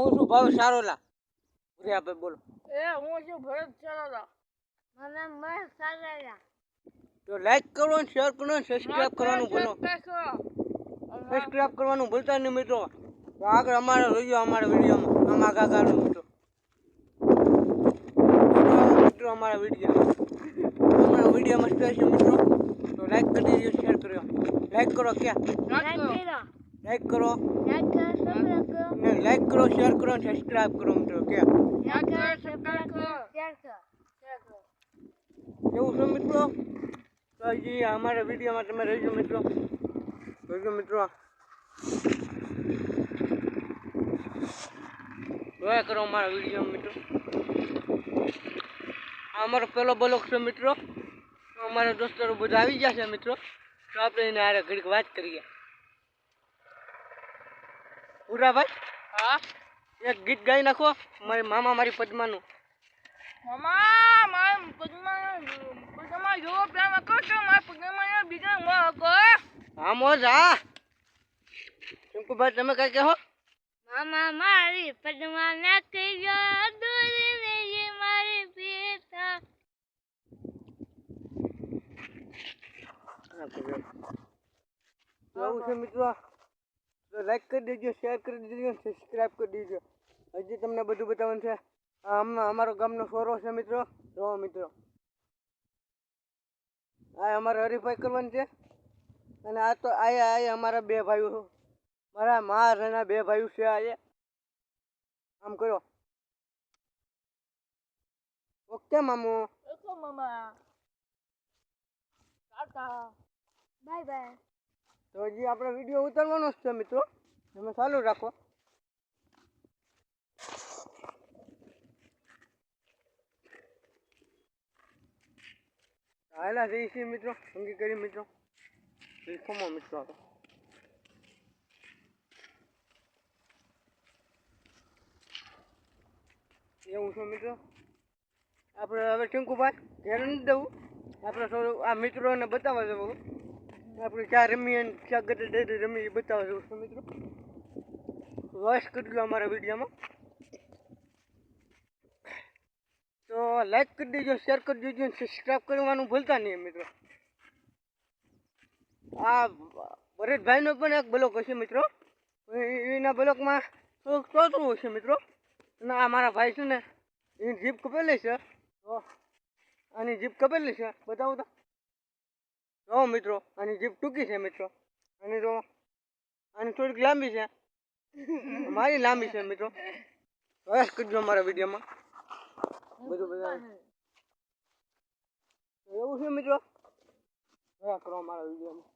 હું શું ભાવ સારો લા પૂરે આપે બોલો હું છું ભરત ચારોલા મને મહેશ ચારોલા તો લાઈક કરો ને શેર કરો ને સબસ્ક્રાઇબ કરવાનું ભૂલો સબસ્ક્રાઇબ કરવાનું ભૂલતા નહીં મિત્રો તો આગળ અમારે જોઈજો અમારા વિડીયોમાં આમાં કાકાનો મિત્રો અમારા વિડીયોમાં સ્પેશિયલ મિત્રો તો લાઈક કરી દેજો શેર કર્યો લાઈક કરો ક્યાં લાઈક કરો ને લાઈક કરો શેર કરો ને સબસ્ક્રાઇબ કરો મિત્રો ક્યાં એવું છે મિત્રો તો હજી અમારા વિડીયોમાં તમે રહેજો મિત્રો જોયા કરો અમારા વિડીયો મિત્રો આ અમારો પહેલો બ્લોગ છે મિત્રો તો અમારા દોસ્તો બધા આવી ગયા છે મિત્રો તો આપણે એને હારે ઘડીક વાત કરીએ પૂરાભાઈ હા એક ગીત ગાઈ નાખો મારી મામા મારી પદ્માનું મામા મારી પદ્મા જો પ્રેમ કરશો મારી પદ્મા બીજા મોકો હા મોજ હા શંકુભાઈ તમે કઈ કહો મામા મારી પદ્મા ના કહીજો દૂરી નહીં મારી પિતા એવું છે મિત્રો લાઈક કરી દેજો શેર કરી દેજો સબસ્ક્રાઇબ કરી દેજો હજી તમને બધું બતાવવાનું છે અમારો ગામનો સોરો છે મિત્રો જો મિત્રો આ અમારે હરીફાઈ કરવાની છે અને આ તો આયા અમારા બે ભાઈઓ મારા મહારાના બે ભાઈઓ છે આ આમ કરો ઓકે મામુ ઓકે મામા ટાટા બાય બાય તો હજી આપણે વિડીયો ઉતારવાનો જ છે મિત્રો તમે ચાલુ રાખો હાલા જઈ છીએ મિત્રો સંગી કરી મિત્રો ખમો મિત્રો એવું છે મિત્રો આપણે હવે શંકુભાઈ ઘેર નથી દેવું આપણે થોડું આ મિત્રોને બતાવવા જવું આપણે ક્યાં રમીએ ક્યાં ગતે રમી એ બતાવવા જવું છે મિત્રો વોઇસ કરી લો અમારા વિડીયોમાં તો લાઈક કરી દેજો શેર કરી દેજો અને સબસ્ક્રાઈબ કરવાનું ભૂલતા નહીં મિત્રો આ ભરતભાઈનો પણ એક બ્લોગ હશે મિત્રો એના બ્લોગમાં થોડુંક ચોથું હશે મિત્રો અને આ મારા ભાઈ છે ને એની જીપ કપેલી છે તો આની જીપ કપેલી છે બતાવું તો જો મિત્રો આની જીપ ટૂંકી છે મિત્રો અને તો આની થોડીક લાંબી છે મારી લાંબી છે મિત્રો પ્રયાસ કરજો અમારા વિડીયોમાં બધું બધા એવું છે મિત્રો પ્રયાસ કરો અમારા વિડીયોમાં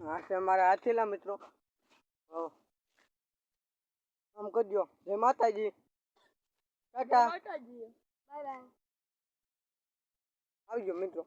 હા છે અમારા હાથેલા મિત્રો આમ કરજો જય માતાજી ટાટા બાય બાય આવજો મિત્રો